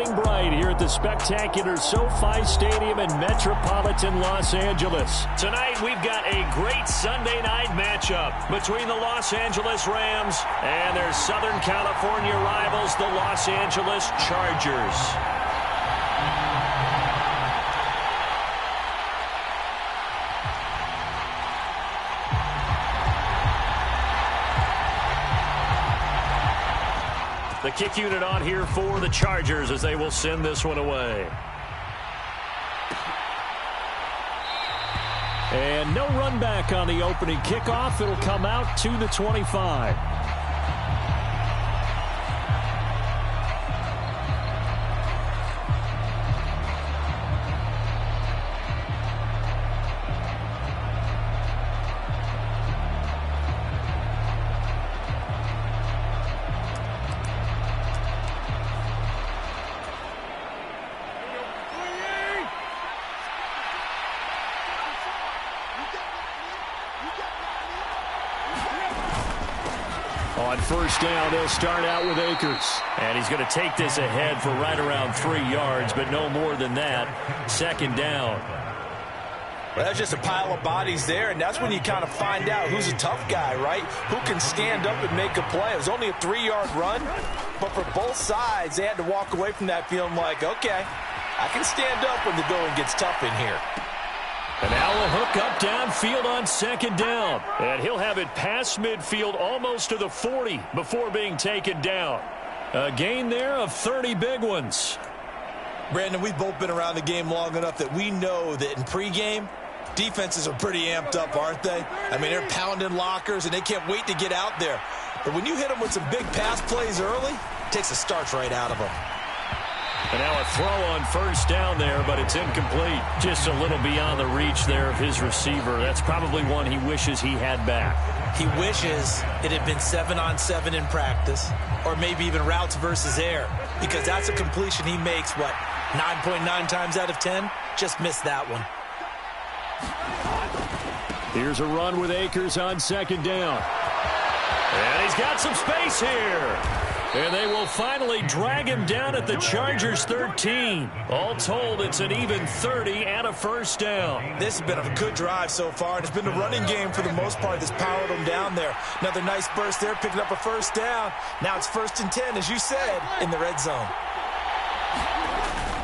Bright here at the spectacular SoFi Stadium in metropolitan Los Angeles. Tonight we've got a great Sunday night matchup between the Los Angeles Rams and their Southern California rivals, the Los Angeles Chargers. The kick unit on here for the Chargers as they will send this one away. And no run back on the opening kickoff. It'll come out to the 25. On first down, they'll start out with Akers. And he's going to take this ahead for right around 3 yards, but no more than that. Second down. Well, that's just a pile of bodies there, and that's when you kind of find out who's a tough guy, right? Who can stand up and make a play. It was only a 3-yard run, but for both sides, they had to walk away from that feeling like, okay, I can stand up when the going gets tough in here. And now a hook up downfield on second down. And he'll have it past midfield almost to the 40 before being taken down. A gain there of 30 big ones. Brandon, we've both been around the game long enough that we know that in pregame, defenses are pretty amped up, aren't they? I mean, they're pounding lockers, and they can't wait to get out there. But when you hit them with some big pass plays early, it takes the starch right out of them. And now a throw on first down there, but it's incomplete. Just a little beyond the reach there of his receiver. That's probably one he wishes he had back. He wishes it had been 7-on-7 in practice, or maybe even routes versus air, because that's a completion he makes, 9.9 times out of 10? Just missed that one. Here's a run with Akers on second down. And he's got some space here. And they will finally drag him down at the Chargers 13. All told, it's an even 30 and a first down. This has been a good drive so far, and it's been the running game for the most part that's powered them down there. Another nice burst there, picking up a first down. Now it's 1st and 10, as you said, in the red zone.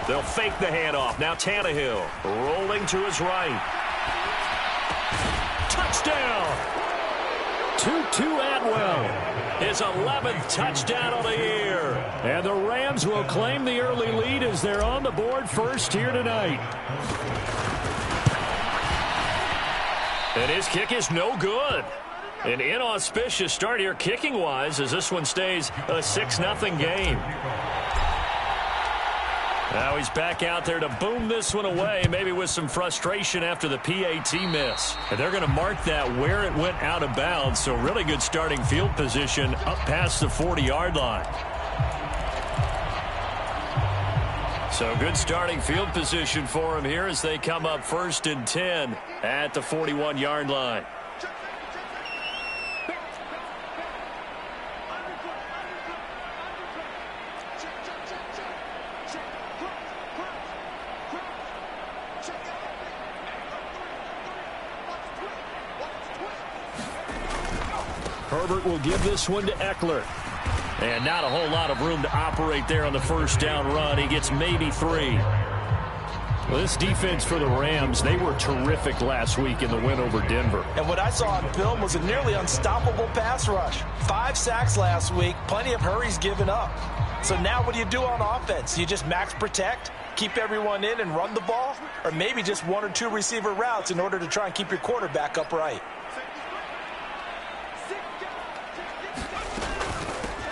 They'll fake the handoff. Now Tannehill rolling to his right. Touchdown! Tutu Atwell. His 11th touchdown of the year. And the Rams will claim the early lead as they're on the board first here tonight. And his kick is no good. An inauspicious start here kicking-wise as this one stays a 6-0 game. Now he's back out there to boom this one away, maybe with some frustration after the PAT miss. And they're going to mark that where it went out of bounds, so really good starting field position up past the 40-yard line. So good starting field position for him here as they come up 1st and 10 at the 41-yard line. Herbert will give this one to Eckler. And not a whole lot of room to operate there on the first down run. He gets maybe 3. Well, this defense for the Rams, they were terrific last week in the win over Denver. And what I saw on film was a nearly unstoppable pass rush. 5 sacks last week, plenty of hurries given up. So now what do you do on offense? You just max protect, keep everyone in and run the ball? Or maybe just 1 or 2 receiver routes in order to try and keep your quarterback upright?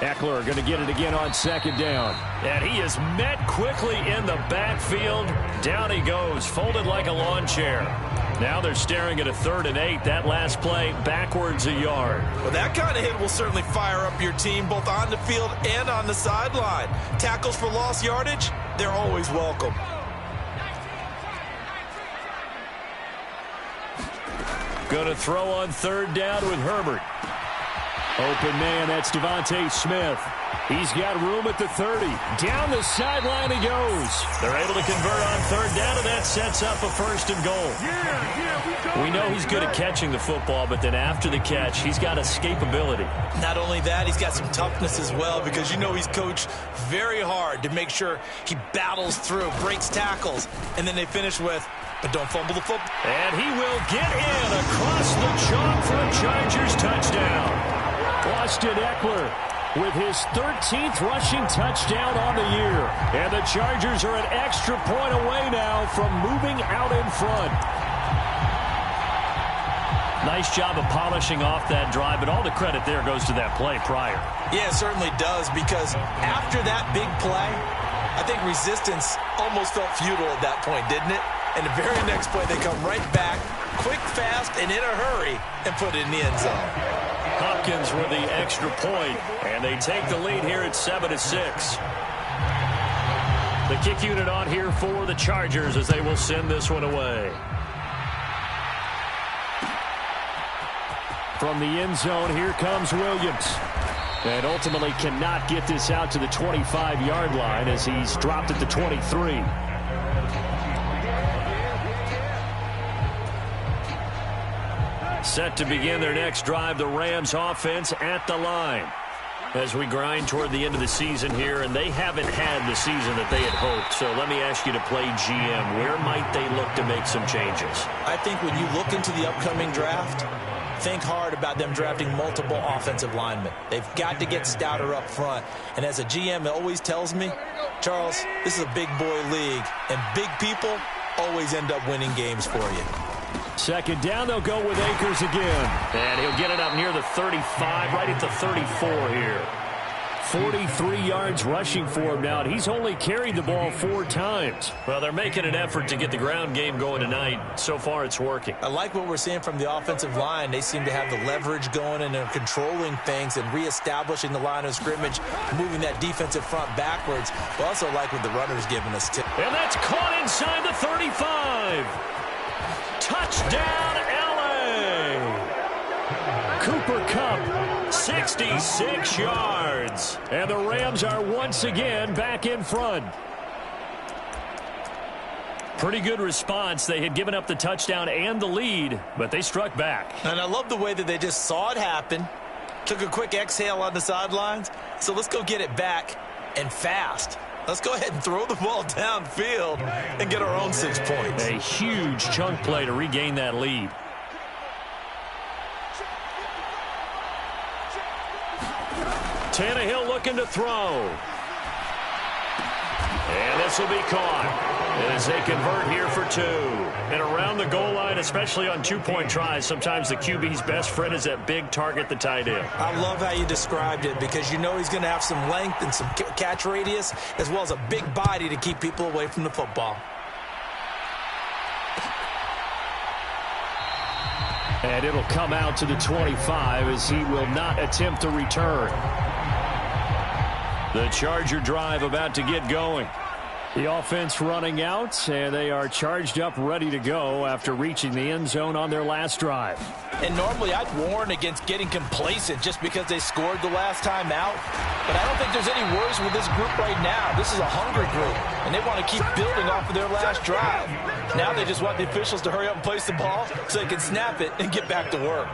Eckler going to get it again on second down. And he is met quickly in the backfield. Down he goes, folded like a lawn chair. Now they're staring at a 3rd and 8. That last play backwards a yard. Well, that kind of hit will certainly fire up your team both on the field and on the sideline. Tackles for lost yardage, they're always welcome. Going to throw on 3rd down with Herbert. Open man, that's Devontae Smith. He's got room at the 30. Down the sideline he goes. They're able to convert on third down, and that sets up a first and goal. We know he's good at catching the football, but then after the catch, he's got escapability. Not only that, he's got some toughness as well, because you know he's coached very hard to make sure he battles through, breaks tackles, and then they finish with, but don't fumble the football. And he will get in across the chalk for a Chargers touchdown. Austin Ekeler with his 13th rushing touchdown on the year. And the Chargers are an extra point away now from moving out in front. Nice job of polishing off that drive, but all the credit there goes to that play prior. Yeah, it certainly does, because after that big play, I think resistance almost felt futile at that point, didn't it? And the very next play, they come right back, quick, fast, and in a hurry, and put it in the end zone. Hopkins with the extra point, and they take the lead here at 7-6. The kick unit on here for the Chargers as they will send this one away. From the end zone, here comes Williams. And ultimately cannot get this out to the 25-yard line as he's dropped at the 23. Set to begin their next drive, the Rams offense at the line. As we grind toward the end of the season here, and they haven't had the season that they had hoped. So let me ask you to play GM. Where might they look to make some changes? I think when you look into the upcoming draft, think hard about them drafting multiple offensive linemen. They've got to get stouter up front. And as a GM, it always tells me, Charles, this is a big boy league, and big people always end up winning games for you. Second down, they'll go with Akers again. And he'll get it up near the 35, right at the 34 here. 43 yards rushing for him now, and he's only carried the ball 4 times. Well, they're making an effort to get the ground game going tonight. So far, it's working. I like what we're seeing from the offensive line. They seem to have the leverage going, and they're controlling things and reestablishing the line of scrimmage, moving that defensive front backwards. We also like what the runner's giving us, too. And that's caught inside the 35. Touchdown, L.A. Cooper Kupp, 66 yards. And the Rams are once again back in front. Pretty good response. They had given up the touchdown and the lead, but they struck back. And I love the way that they just saw it happen, took a quick exhale on the sidelines. So let's go get it back, and fast. Let's go ahead and throw the ball downfield and get our own 6 points. A huge chunk play to regain that lead. Tannehill looking to throw. And this will be caught as they convert here for 2. And around the goal line, especially on 2-point tries, sometimes the QB's best friend is that big target, the tight end. I love how you described it, because you know he's going to have some length and some catch radius, as well as a big body to keep people away from the football. And it'll come out to the 25 as he will not attempt to return. The Charger drive about to get going. The offense running out, and they are charged up, ready to go after reaching the end zone on their last drive. And normally I'd warn against getting complacent just because they scored the last time out. But I don't think there's any worries with this group right now. This is a hungry group, and they want to keep building off of their last drive. Now they just want the officials to hurry up and place the ball so they can snap it and get back to work.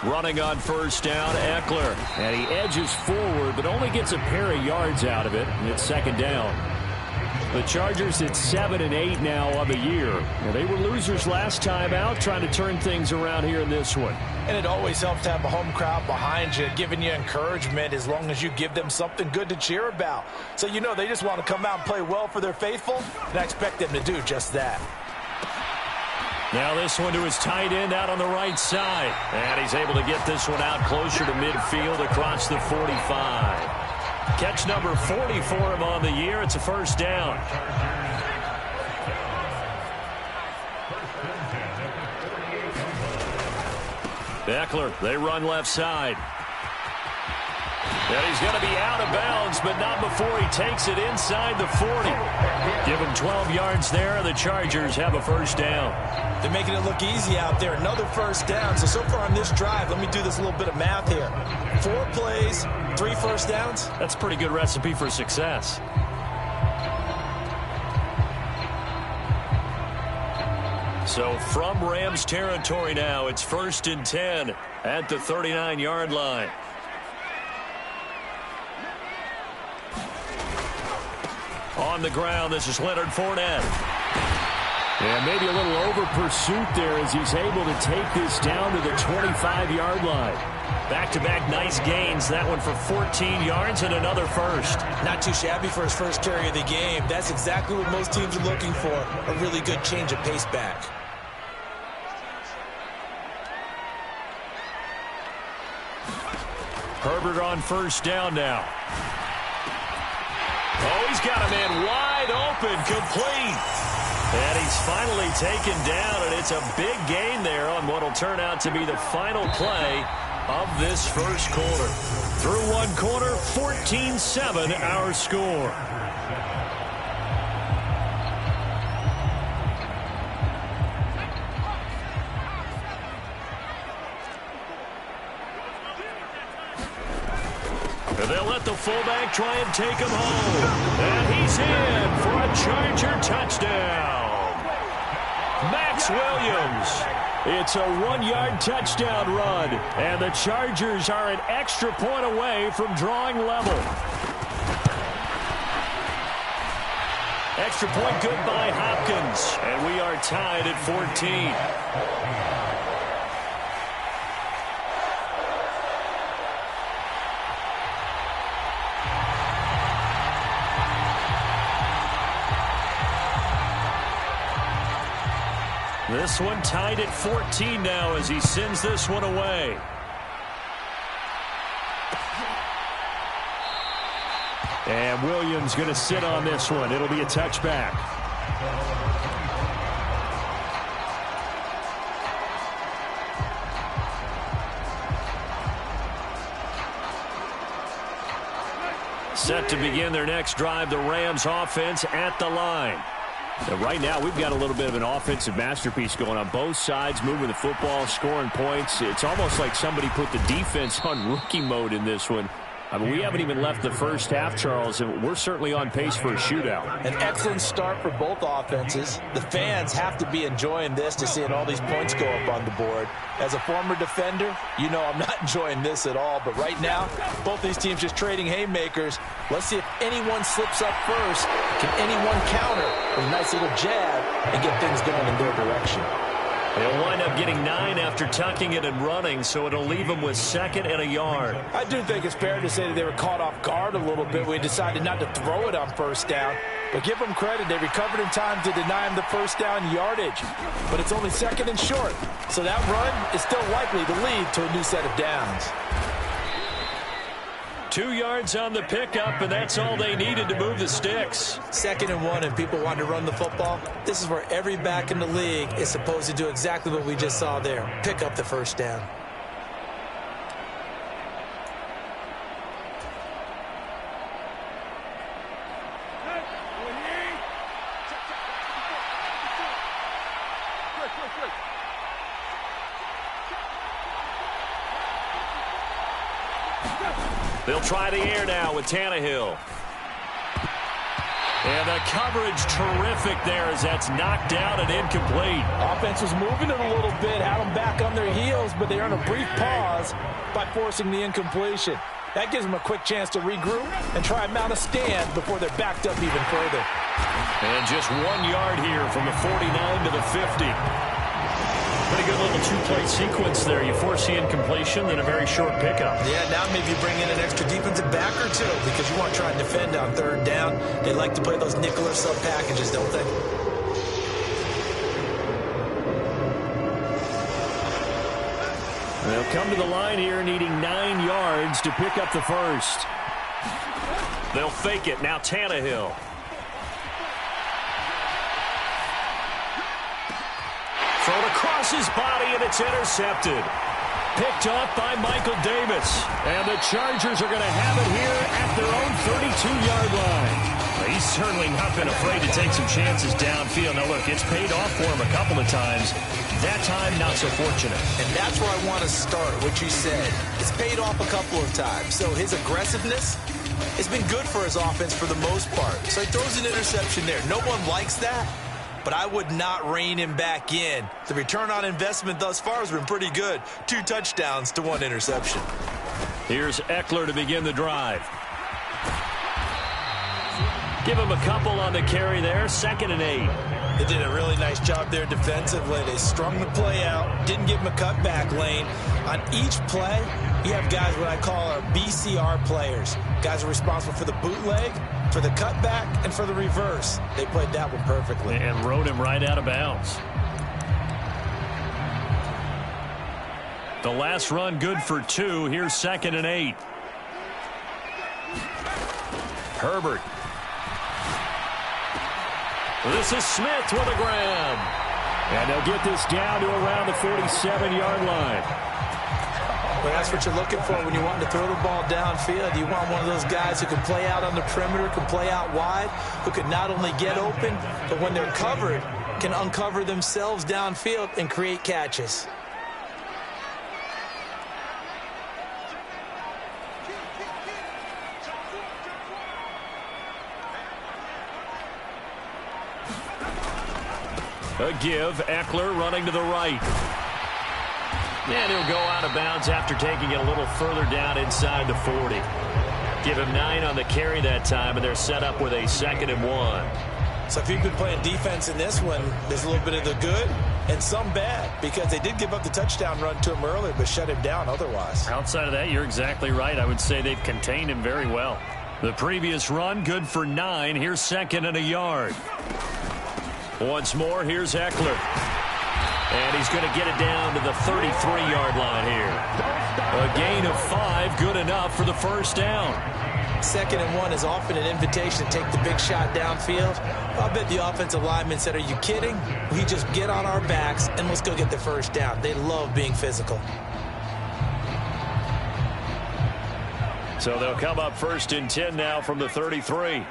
Running on first down, Ekeler. And he edges forward, but only gets a pair of yards out of it. And it's second down. The Chargers at 7-8 now on the year. Well, they were losers last time out, trying to turn things around here in this one. And it always helps to have a home crowd behind you, giving you encouragement as long as you give them something good to cheer about. So you know they just want to come out and play well for their faithful, and I expect them to do just that. Now this one to his tight end out on the right side. And he's able to get this one out closer to midfield across the 45. Catch number 40 for him on the year. It's a first down. Ekeler, they run left side. And he's going to be out of bounds, but not before he takes it inside the 40. Give him 12 yards there, and the Chargers have a first down. They're making it look easy out there. Another first down. So far on this drive, let me do this little bit of math here. 4 plays, 3 first downs. That's a pretty good recipe for success. So from Rams territory now, it's 1st and 10 at the 39-yard line. On the ground, this is Leonard Fournette. And maybe a little over pursuit there as he's able to take this down to the 25-yard line. Back-to-back nice gains. That one for 14 yards and another first. Not too shabby for his first carry of the game. That's exactly what most teams are looking for. A really good change of pace back. Herbert on first down now. Oh, he's got a man wide open, complete. And he's finally taken down, and it's a big gain there on what will turn out to be the final play of this first quarter. Through one quarter, 14-7 our score. They'll let the fullback try and take him home. And he's in for a Charger touchdown. Max Williams. It's a 1-yard touchdown run. And the Chargers are an extra point away from drawing level. Extra point good by Hopkins. And we are tied at 14. This one tied at 14 now as he sends this one away. And Williams going to sit on this one. It'll be a touchback. Set to begin their next drive, the Rams offense at the line. And right now, we've got a little bit of an offensive masterpiece going on both sides, moving the football, scoring points. It's almost like somebody put the defense on rookie mode in this one. I mean, we haven't even left the first half, Charles, and we're certainly on pace for a shootout. An excellent start for both offenses. The fans have to be enjoying this to seeing all these points go up on the board. As a former defender, you know I'm not enjoying this at all. But right now, both these teams just trading haymakers. Let's see if anyone slips up first. Can anyone counter with a nice little jab and get things going in their direction? They'll wind up getting 9 after tucking it and running, so it'll leave them with 2nd and a yard. I do think it's fair to say that they were caught off guard a little bit. We decided not to throw it on first down. But give them credit. They recovered in time to deny him the first down yardage. But it's only 2nd and short. So that run is still likely to lead to a new set of downs. 2 yards on the pickup, and that's all they needed to move the sticks. 2nd and 1, and people want to run the football. This is where every back in the league is supposed to do exactly what we just saw there. Pick up the first down. They'll try the air now with Tannehill. And the coverage terrific there as that's knocked out and incomplete. Offense was moving it a little bit, had them back on their heels, but they earned a brief pause by forcing the incompletion. That gives them a quick chance to regroup and try and mount a stand before they're backed up even further. And just 1 yard here from the 49 to the 50. Pretty good little two-play sequence there. You force the incompletion, then a very short pickup. Yeah, now maybe you bring in an extra defensive back or two because you want to try and defend on 3rd down. They like to play those nickel or sub packages, don't they? They'll come to the line here needing 9 yards to pick up the first. They'll fake it. Now Tannehill. Thrown across his body, and it's intercepted. picked off by Michael Davis. And the Chargers are going to have it here at their own 32-yard line. He's certainly not been afraid to take some chances downfield. Now, look, it's paid off for him a couple of times. That time, not so fortunate. And that's where I want to start, what you said. It's paid off a couple of times. So his aggressiveness has been good for his offense for the most part. So he throws an interception there. No one likes that, but I would not rein him back in. The return on investment thus far has been pretty good. 2 touchdowns to 1 interception. Here's Eckler to begin the drive. Give him a couple on the carry there. 2nd and 8. They did a really nice job there defensively. They strung the play out, didn't give him a cutback lane. On each play, you have guys what I call our BCR players. Guys are responsible for the bootleg, for the cutback, and for the reverse. They played that one perfectly. And rode him right out of bounds. The last run good for 2. Here's 2nd and 8. Herbert. This is Smith with a grab. And they'll get this down to around the 47-yard line. Well, that's what you're looking for when you want to throw the ball downfield. You want one of those guys who can play out on the perimeter, can play out wide, who can not only get open, but when they're covered, can uncover themselves downfield and create catches. A give, Eckler running to the right. And he'll go out of bounds after taking it a little further down inside the 40. Give him 9 on the carry that time, and they're set up with a 2nd and 1. So if you've been playing defense in this one, there's a little bit of the good and some bad, because they did give up the touchdown run to him earlier, but shut him down otherwise. Outside of that, you're exactly right. I would say they've contained him very well. The previous run, good for 9. Here's 2nd and a yard. Once more, here's Eckler. And he's going to get it down to the 33-yard line here. A gain of 5, good enough for the first down. 2nd and 1 is often an invitation to take the big shot downfield. I bet the offensive linemen said, are you kidding? We just get on our backs and let's go get the first down. They love being physical. So they'll come up 1st and 10 now from the 33.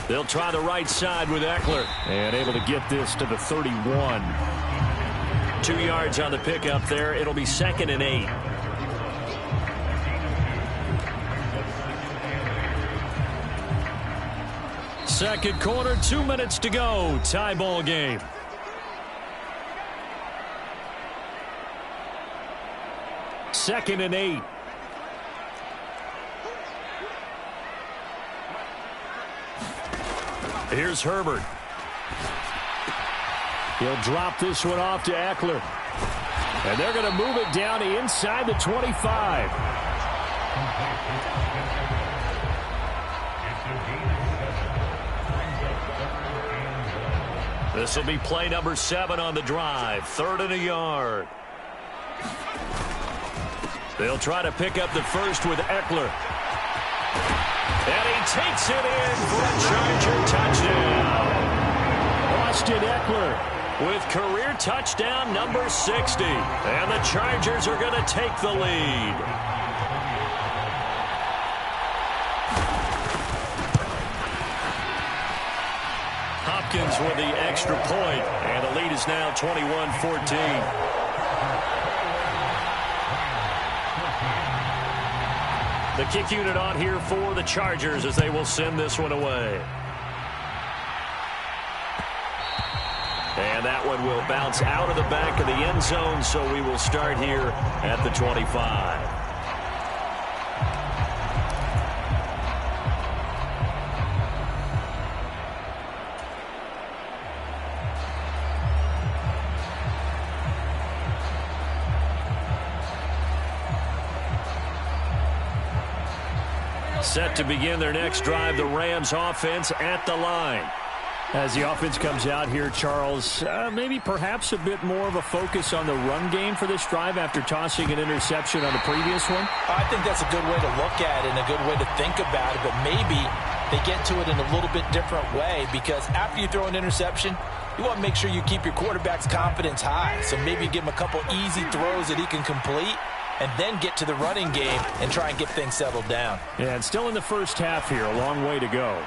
They'll try the right side with Eckler. And able to get this to the 31. 2 yards on the pickup there. It'll be 2nd and 8. Second quarter, 2 minutes to go. Tie ball game. Second and 8. Here's Herbert. He'll drop this one off to Eckler. And they're going to move it down to inside the 25. This will be play number 7 on the drive. 3rd and a yard. They'll try to pick up the first with Eckler. And he takes it in for a Charger touchdown. Austin Eckler with career touchdown number 60. And the Chargers are going to take the lead. Hopkins with the extra point. And the lead is now 21-14. The kick unit on here for the Chargers as they will send this one away. And that one will bounce out of the back of the end zone, so we will start here at the 25. Set to begin their next drive, the Rams offense at the line. As the offense comes out here, Charles, maybe perhaps a bit more of a focus on the run game for this drive after tossing an interception on the previous one? I think that's a good way to look at it and a good way to think about it, but maybe they get to it in a little bit different way, because after you throw an interception, you want to make sure you keep your quarterback's confidence high. So maybe give him a couple easy throws that he can complete and then get to the running game and try and get things settled down. Yeah, and still in the first half here, a long way to go.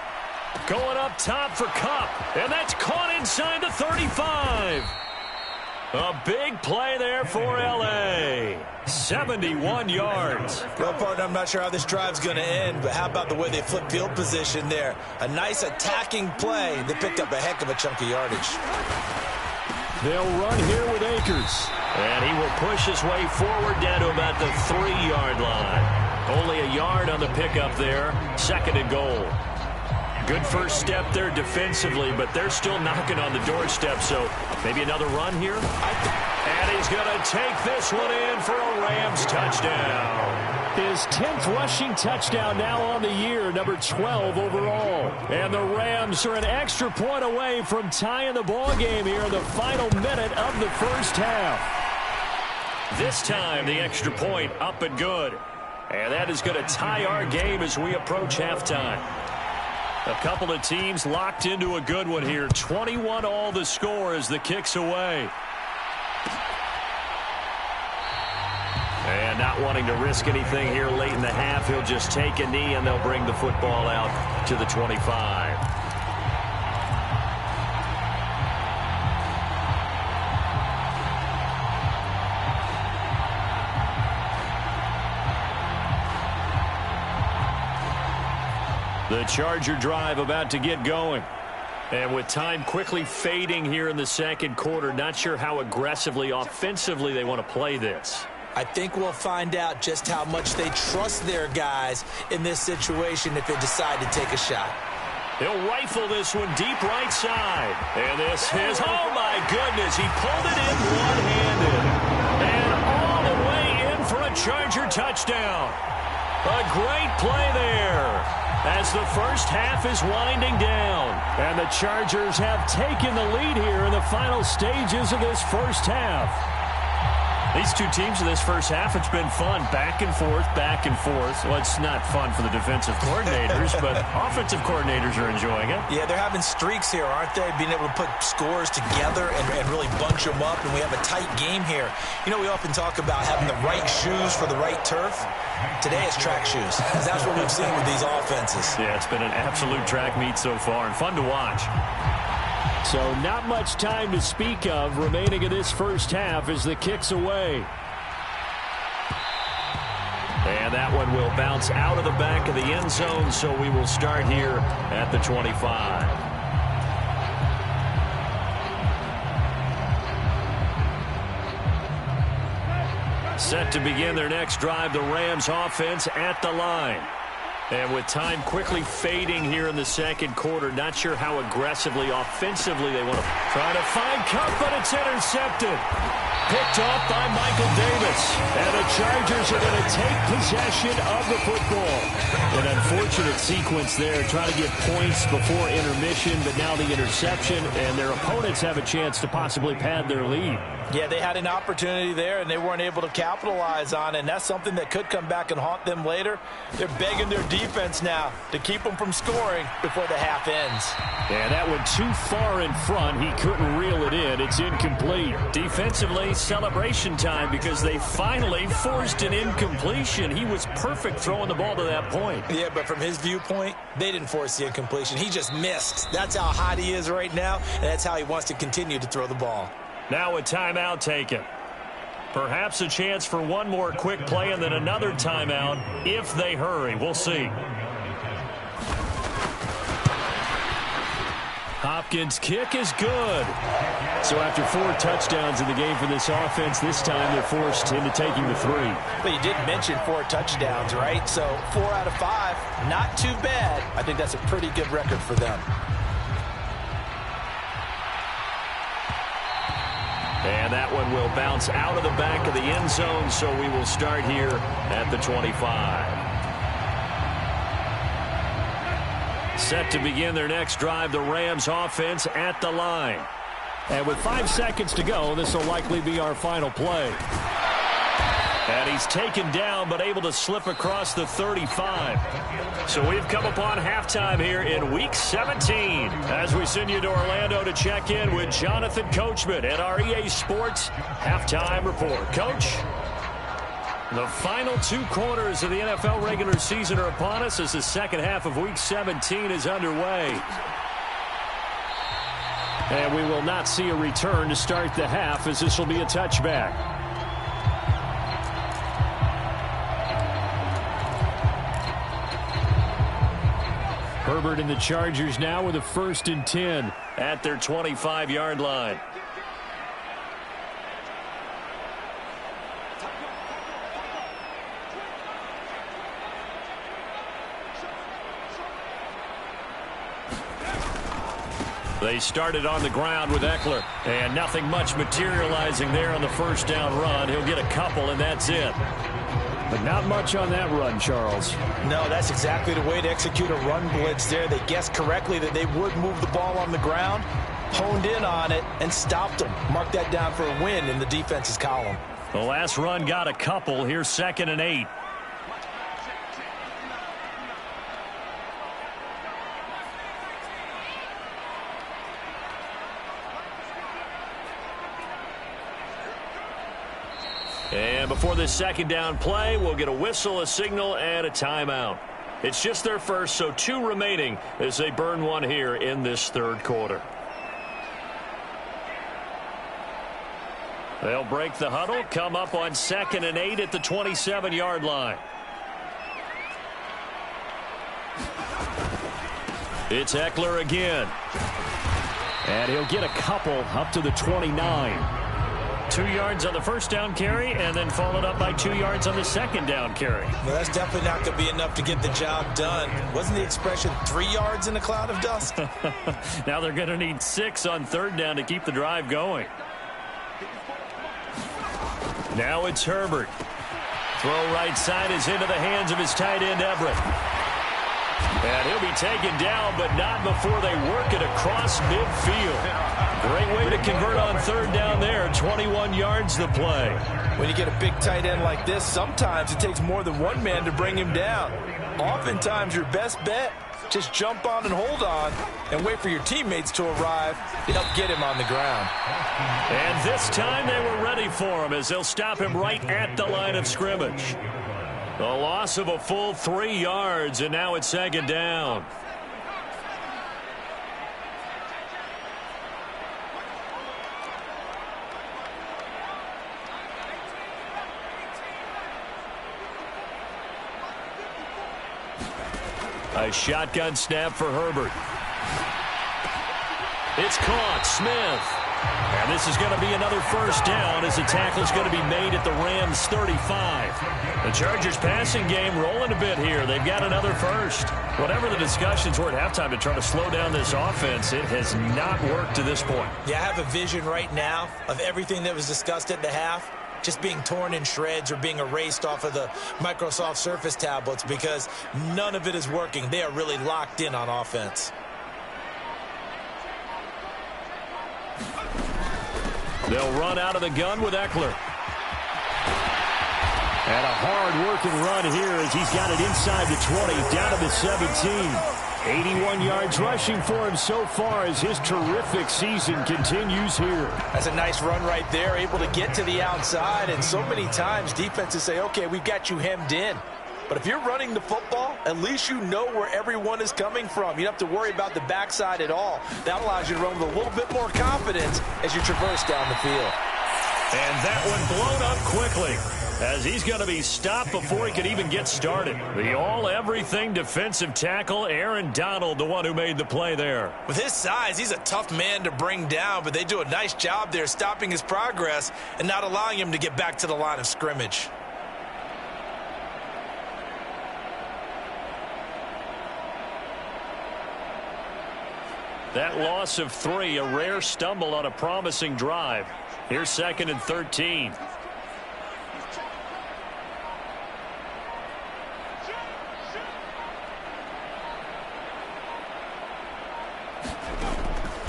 Going up top for Kupp, and that's caught inside the 35. A big play there for L.A. 71 yards. Well, partner, I'm not sure how this drive's going to end, but how about the way they flip field position there? A nice attacking play. They picked up a heck of a chunk of yardage. They'll run here with Akers. And he will push his way forward down to about the 3-yard line. Only a yard on the pickup there. 2nd and goal. Good first step there defensively, but they're still knocking on the doorstep, so maybe another run here. And he's going to take this one in for a Rams touchdown. His 10th rushing touchdown now on the year, number 12 overall. And the Rams are an extra point away from tying the ball game here in the final minute of the first half. This time, the extra point up and good. And that is going to tie our game as we approach halftime. A couple of teams locked into a good one here. 21 all the score as the kick's away. And not wanting to risk anything here late in the half, he'll just take a knee and they'll bring the football out to the 25. The Charger drive about to get going. And with time quickly fading here in the second quarter, not sure how aggressively, offensively they want to play this. I think we'll find out just how much they trust their guys in this situation if they decide to take a shot. He'll rifle this one deep right side. And this is, oh my goodness, he pulled it in one-handed. And all the way in for a Charger touchdown. A great play there as the first half is winding down. And the Chargers have taken the lead here in the final stages of this first half. These two teams in this first half, it's been fun. Back and forth, back and forth. Well, it's not fun for the defensive coordinators, but offensive coordinators are enjoying it. Yeah, they're having streaks here, aren't they? Being able to put scores together and really bunch them up, and we have a tight game here. You know, we often talk about having the right shoes for the right turf. Today it's track shoes, because that's what we've seen with these offenses. Yeah, it's been an absolute track meet so far, and fun to watch. So not much time to speak of remaining in this first half as the kick's away. And that one will bounce out of the back of the end zone, so we will start here at the 25. Set to begin their next drive, the Rams offense at the line. And with time quickly fading here in the second quarter, not sure how aggressively, offensively they want to try to find Kupp, but it's intercepted. Picked off by Michael Davis. And the Chargers are going to take possession of the football. An unfortunate sequence there, trying to get points before intermission, but now the interception, and their opponents have a chance to possibly pad their lead. Yeah, they had an opportunity there, and they weren't able to capitalize on it, and that's something that could come back and haunt them later. They're begging their defense now to keep them from scoring before the half ends. Yeah, that one too far in front. He couldn't reel it in. It's incomplete. Defensively, celebration time because they finally forced an incompletion. He was perfect throwing the ball to that point. Yeah, but from his viewpoint, they didn't force the incompletion. He just missed. That's how hot he is right now, and that's how he wants to continue to throw the ball. Now a timeout taken. Perhaps a chance for one more quick play and then another timeout if they hurry. We'll see. Hopkins' kick is good. So after 4 touchdowns in the game for this offense, this time they're forced into taking the 3. But you did mention 4 touchdowns, right? So 4 out of 5, not too bad. I think that's a pretty good record for them. And that one will bounce out of the back of the end zone, so we will start here at the 25. Set to begin their next drive, the Rams offense at the line. And with 5 seconds to go, this will likely be our final play. And he's taken down, but able to slip across the 35. So we've come upon halftime here in Week 17. As we send you to Orlando to check in with Jonathan Coachman at our EA Sports Halftime Report. Coach, the final 2 quarters of the NFL regular season are upon us as the second half of Week 17 is underway. And we will not see a return to start the half, as this will be a touchback. Herbert and the Chargers now with a 1st and 10 at their 25-yard line. They started on the ground with Eckler, and nothing much materializing there on the first down run. He'll get a couple, and that's it. But not much on that run, Charles. No, that's exactly the way to execute a run blitz there. They guessed correctly that they would move the ball on the ground, honed in on it, and stopped them. Mark that down for a win in the defense's column. The last run got a couple. Here's 2nd and 8. And before this second down play, we'll get a whistle, a signal, and a timeout. It's just their first, so 2 remaining as they burn one here in this 3rd quarter. They'll break the huddle, come up on 2nd and 8 at the 27-yard line. It's Eckler again. And he'll get a couple up to the 29. 2 yards on the first down carry, and then followed up by 2 yards on the second down carry. Well, that's definitely not going to be enough to get the job done. Wasn't the expression 3 yards in a cloud of dust? Now they're going to need 6 on 3rd down to keep the drive going. Now it's Herbert. Throw right side is into the hands of his tight end, Everett. And he'll be taken down, but not before they work it across midfield. Great way to convert on 3rd down there. 21 yards the play. When you get a big tight end like this, sometimes it takes more than one man to bring him down. Oftentimes your best bet, just jump on and hold on and wait for your teammates to arrive to help get him on the ground. And this time they were ready for him as they'll stop him right at the line of scrimmage. A loss of a full 3 yards, and now it's 2nd down. A shotgun snap for Herbert. It's caught. Smith. And this is going to be another 1st down as the tackle is going to be made at the Rams' 35. The Chargers passing game rolling a bit here. They've got another 1st. Whatever the discussions were at halftime to try to slow down this offense, it has not worked to this point. Yeah, I have a vision right now of everything that was discussed at the half just being torn in shreds or being erased off of the Microsoft Surface tablets because none of it is working. They are really locked in on offense. They'll run out of the gun with Eckler. And a hard-working run here as he's got it inside the 20, down to the 17. 81 yards rushing for him so far as his terrific season continues here. That's a nice run right there, able to get to the outside. And so many times defenses say, okay, we've got you hemmed in. But if you're running the football, at least you know where everyone is coming from. You don't have to worry about the backside at all. That allows you to run with a little bit more confidence as you traverse down the field. And that one blown up quickly as he's going to be stopped before he could even get started. The all-everything defensive tackle, Aaron Donald, the one who made the play there. With his size, he's a tough man to bring down, but they do a nice job there stopping his progress and not allowing him to get back to the line of scrimmage. That loss of 3, a rare stumble on a promising drive. Here's 2nd and 13.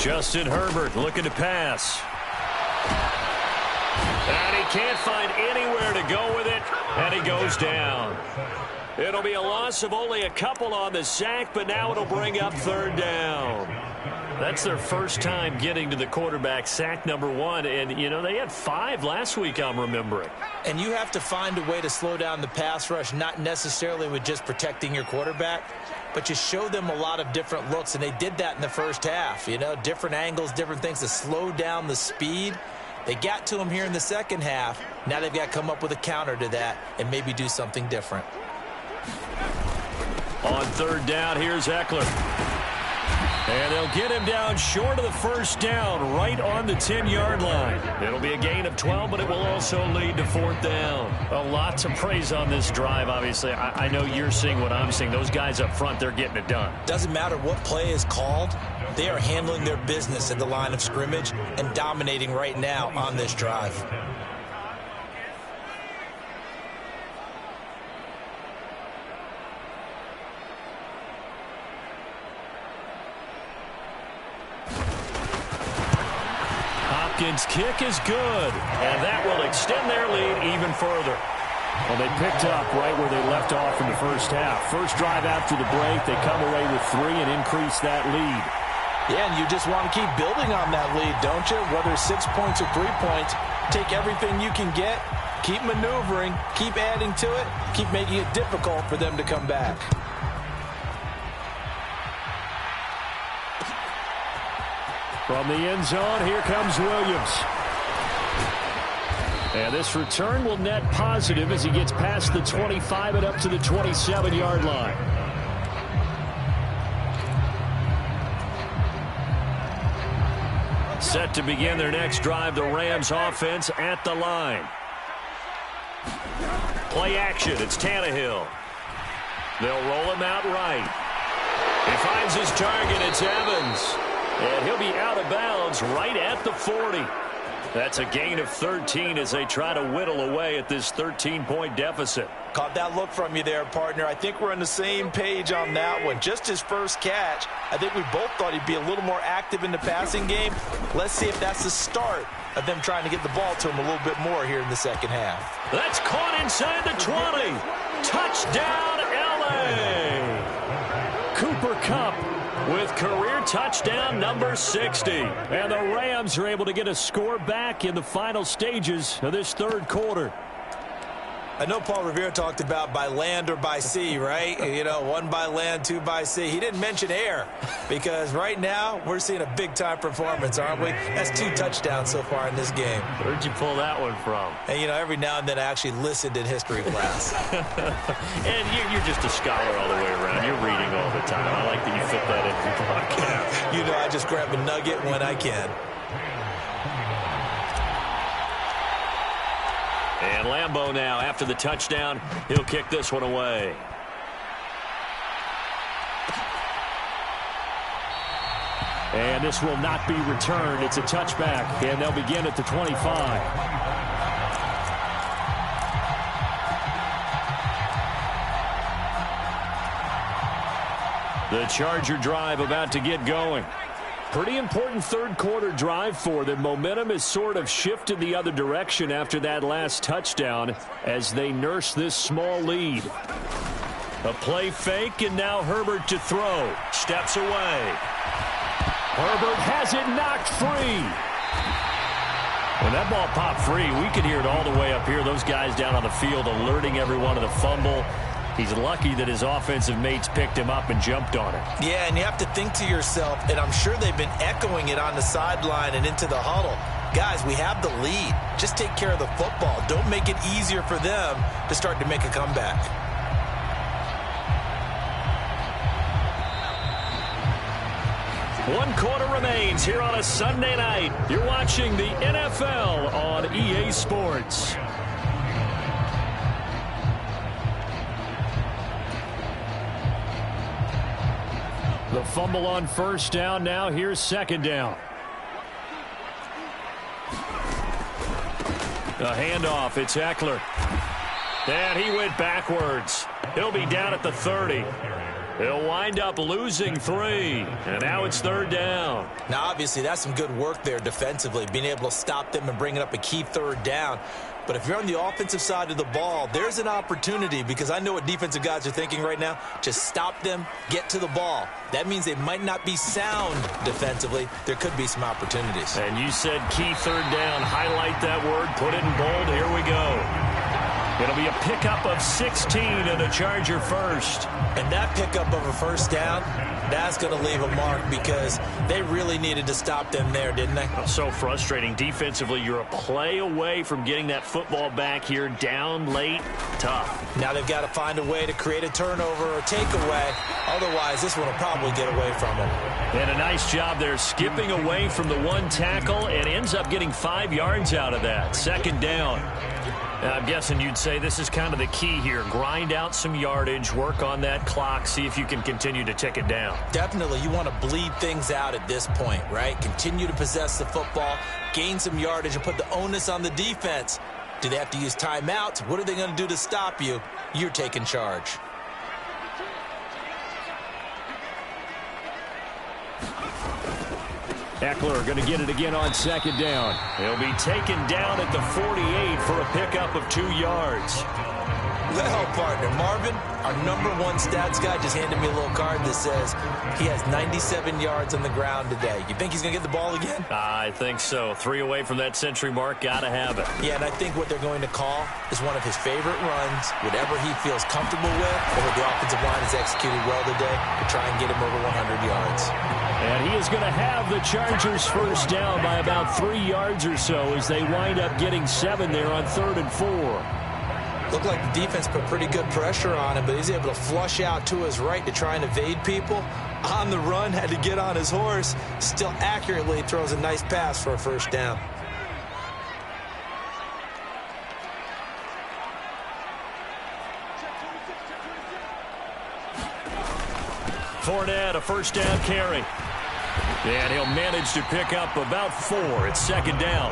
Justin Herbert looking to pass. And he can't find anywhere to go with it, and he goes down. It'll be a loss of only a couple on the sack, but now it'll bring up third down. That's their first time getting to the quarterback, sack number 1. And, you know, they had 5 last week, I'm remembering. And you have to find a way to slow down the pass rush, not necessarily with just protecting your quarterback, but you show them a lot of different looks, and they did that in the first half. You know, different angles, different things to slow down the speed. They got to him here in the second half. Now they've got to come up with a counter to that and maybe do something different. On third down, here's Eckler. And they'll get him down short of the first down, right on the 10-yard line. It'll be a gain of 12, but it will also lead to fourth down. A lot to praise on this drive, obviously. I know you're seeing what I'm seeing. Those guys up front, they're getting it done. Doesn't matter what play is called. They are handling their business at the line of scrimmage and dominating right now on this drive. Hopkins' kick is good, and that will extend their lead even further. Well, they picked up right where they left off in the first half. First drive after the break, they come away with 3 and increase that lead. Yeah, and you just want to keep building on that lead, don't you? Whether 6 points or 3 points, take everything you can get, keep maneuvering, keep adding to it, keep making it difficult for them to come back. From the end zone, here comes Williams. And this return will net positive as he gets past the 25 and up to the 27-yard line. Set to begin their next drive, the Rams offense at the line. Play action, it's Tannehill. They'll roll him out right. He finds his target, it's Evans. And he'll be out of bounds right at the 40. That's a gain of 13 as they try to whittle away at this 13-point deficit. Caught that look from you there, partner. I think we're on the same page on that one. Just his first catch, I think we both thought he'd be a little more active in the passing game. Let's see if that's the start of them trying to get the ball to him a little bit more here in the second half. That's caught inside the 20. Touchdown, L.A. Cooper Kupp with career touchdown number 60. And the Rams are able to get a score back in the final stages of this third quarter. I know Paul Revere talked about by land or by sea, right? You know, 1 by land, 2 by sea. He didn't mention air because right now we're seeing a big-time performance, aren't we? That's 2 touchdowns so far in this game. Where'd you pull that one from? And, you know, every now and then I actually listened in history class. And you're just a scholar all the way around. You're reading all the time. I like that you fit that into the podcast. You know, I just grab a nugget when I can. And Lambeau now, after the touchdown, he'll kick this one away. And this will not be returned. It's a touchback, and they'll begin at the 25. The Charger drive about to get going. Pretty important third quarter drive for them. Momentum has sort of shifted the other direction after that last touchdown as they nurse this small lead. A play fake, and now Herbert to throw. Steps away. Herbert has it knocked free. When that ball popped free, we could hear it all the way up here. Those guys down on the field alerting everyone of the fumble. He's lucky that his offensive mates picked him up and jumped on it. Yeah, and you have to think to yourself, and I'm sure they've been echoing it on the sideline and into the huddle. Guys, we have the lead. Just take care of the football. Don't make it easier for them to start to make a comeback. One quarter remains here on a Sunday night. You're watching the NFL on EA Sports. The fumble on first down. Now here's second down. A handoff. It's Eckler. And he went backwards. He'll be down at the 30. He'll wind up losing 3, and now it's 3rd down. Now, obviously, that's some good work there defensively, being able to stop them and bringing up a key 3rd down. But if you're on the offensive side of the ball, there's an opportunity, because I know what defensive guys are thinking right now. Just stop them, get to the ball. That means they might not be sound defensively. There could be some opportunities. And you said key 3rd down. Highlight that word. Put it in bold. Here we go. It'll be a pickup of 16 and a Charger first. And that pickup of a 1st down, that's going to leave a mark, because they really needed to stop them there, didn't they? So frustrating. Defensively, you're a play away from getting that football back here. Down late, tough. Now they've got to find a way to create a turnover or takeaway. Otherwise, this one will probably get away from them. And a nice job there skipping away from the 1 tackle and ends up getting 5 yards out of that. 2nd down. I'm guessing you'd say this is kind of the key here. Grind out some yardage, work on that clock, see if you can continue to tick it down. Definitely. You want to bleed things out at this point, right? Continue to possess the football, gain some yardage, and put the onus on the defense. Do they have to use timeouts? What are they going to do to stop you? You're taking charge. Ekeler going to get it again on 2nd down. He'll be taken down at the 48 for a pickup of 2 yards. Well, partner, Marvin, our #1 stats guy, just handed me a little card that says he has 97 yards on the ground today. You think he's going to get the ball again? I think so. 3 away from that century mark. Got to have it. Yeah, and I think what they're going to call is one of his favorite runs, whatever he feels comfortable with, or what the offensive line has executed well today, to try and get him over 100 yards. And he is going to have the Chargers 1st down by about 3 yards or so as they wind up getting 7 there on 3rd and 4. Looked like the defense put pretty good pressure on him, but he's able to flush out to his right to try and evade people. On the run, had to get on his horse. Still accurately throws a nice pass for a 1st down. Fournette, a 1st down carry. And he'll manage to pick up about 4. It's 2nd down.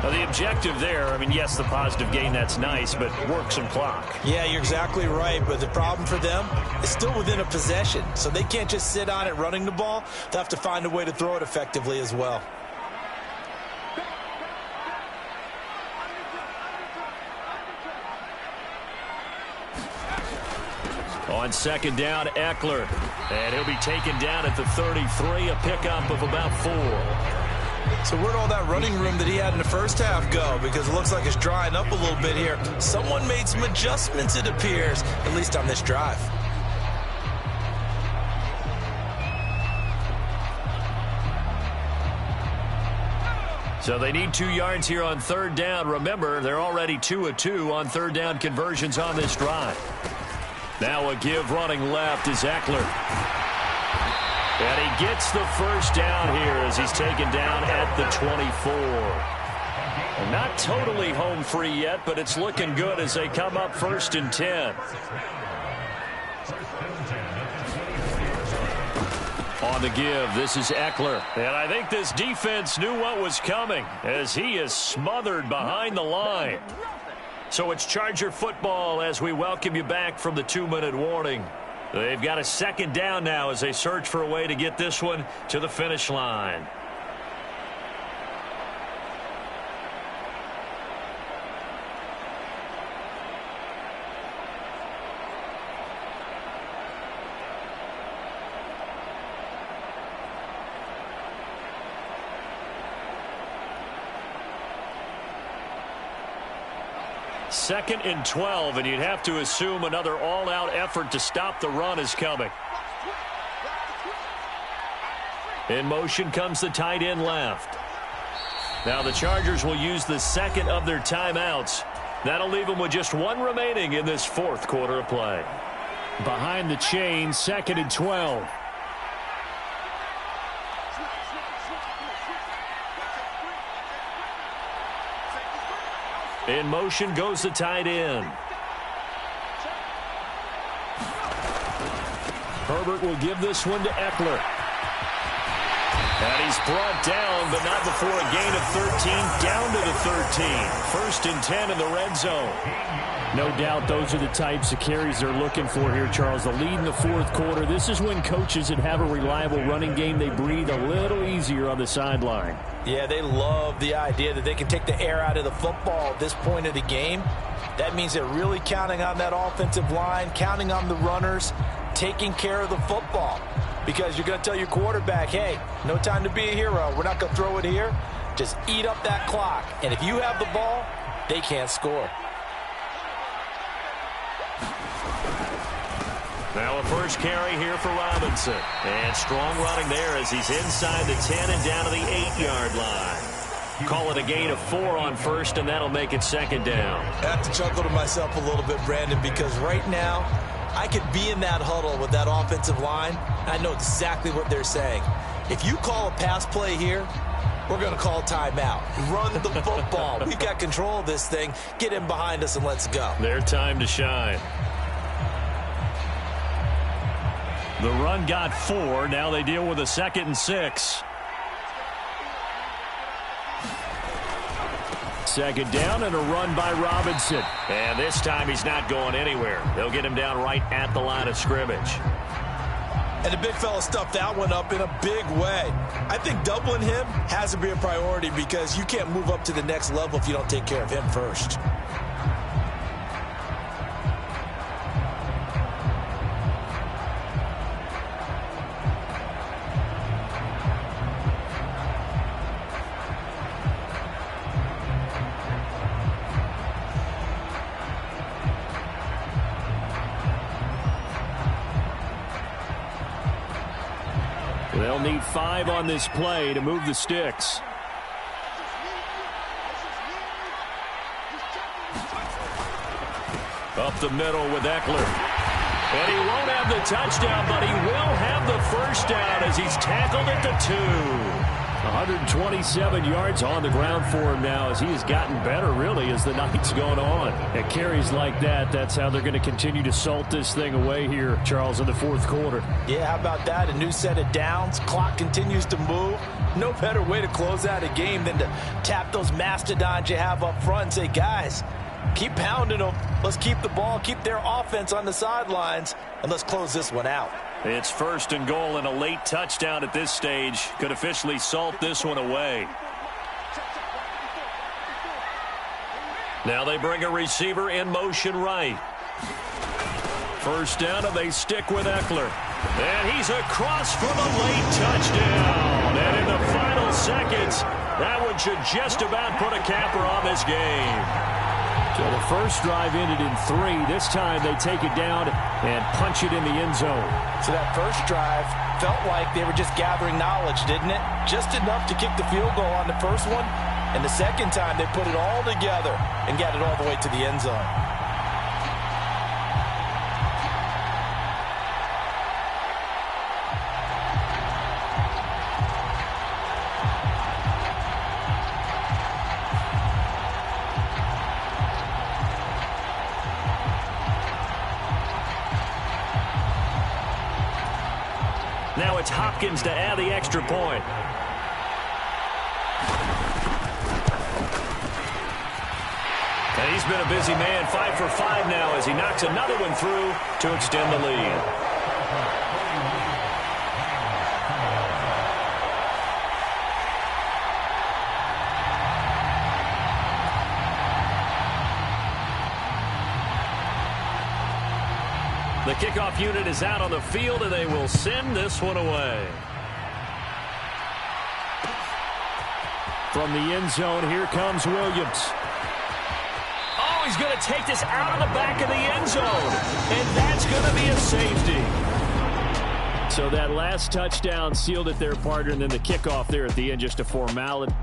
Now, the objective there, I mean, yes, the positive gain, that's nice, but work some clock. Yeah, you're exactly right, but the problem for them is still within a possession, so they can't just sit on it running the ball. They'll have to find a way to throw it effectively as well. On 2nd down, Ekeler. And he'll be taken down at the 33, a pickup of about 4. So where'd all that running room that he had in the 1st half go? Because it looks like it's drying up a little bit here. Someone made some adjustments, it appears, at least on this drive. So they need 2 yards here on 3rd down. Remember, they're already 2 of 2 on 3rd down conversions on this drive. Now a give running left is Ekeler. And he gets the 1st down here as he's taken down at the 24. And not totally home free yet, but it's looking good as they come up 1st and 10. On the give, this is Ekeler. And I think this defense knew what was coming as he is smothered behind the line. So it's Charger football as we welcome you back from the 2-minute warning. They've got a 2nd down now as they search for a way to get this one to the finish line. Second and 12, and you'd have to assume another all-out effort to stop the run is coming. In motion comes the tight end left. Now the Chargers will use the 2nd of their timeouts. That'll leave them with just 1 remaining in this 4th quarter of play. Behind the chain, 2nd and 12. In motion goes the tight end. Herbert will give this one to Ekeler. And he's brought down, but not for a gain of 13, down to the 13. 1st and 10 in the red zone. No doubt those are the types of carries they're looking for here, Charles. The lead in the 4th quarter. This is when coaches that have a reliable running game, they breathe a little easier on the sideline. Yeah, they love the idea that they can take the air out of the football at this point of the game. That means they're really counting on that offensive line, counting on the runners, taking care of the football. Because you're going to tell your quarterback, hey, no time to be a hero. We're not going to throw it here. Just eat up that clock. And if you have the ball, they can't score. Now a first carry here for Robinson. And strong running there as he's inside the 10 and down to the 8-yard line. Call it a gain of 4 on first, and that'll make it 2nd down. I have to chuckle to myself a little bit, Brandon, because right now I could be in that huddle with that offensive line. I know exactly what they're saying. If you call a pass play here, we're going to call timeout. Run the football. We've got control of this thing. Get in behind us and let's go. Their time to shine. The run got 4. Now they deal with a 2nd and 6. 2nd down and a run by Robinson. And this time he's not going anywhere. They'll get him down right at the line of scrimmage. And the big fella stuffed that one up in a big way. I think doubling him has to be a priority because you can't move up to the next level if you don't take care of him first. They'll need 5 on this play to move the sticks. Up the middle with Eckler. And he won't have the touchdown, but he will have the first down as he's tackled at the 2. 127 yards on the ground for him now as he has gotten better, really, as the night's gone on. At carries like that, that's how they're going to continue to salt this thing away here, Charles, in the 4th quarter. Yeah, how about that? A new set of downs. Clock continues to move. No better way to close out a game than to tap those mastodons you have up front and say, guys, keep pounding them. Let's keep the ball, keep their offense on the sidelines, and let's close this one out. It's 1st and goal, and a late touchdown at this stage could officially salt this one away. Now they bring a receiver in motion right. 1st down, and they stick with Eckler. And he's across from a late touchdown. And in the final seconds, that one should just about put a capper on this game. So the first drive ended in 3. This time they take it down and punch it in the end zone. So that first drive felt like they were just gathering knowledge, didn't it? Just enough to kick the field goal on the first one. And the second time they put it all together and got it all the way to the end zone. Now it's Hopkins to add the extra point. And he's been a busy man, 5 for 5 now as he knocks another one through to extend the lead. The kickoff unit is out on the field, and they will send this one away. From the end zone, here comes Williams. Oh, he's going to take this out of the back of the end zone, and that's going to be a safety. So that last touchdown sealed it there, partner, and then the kickoff there at the end, just a formality.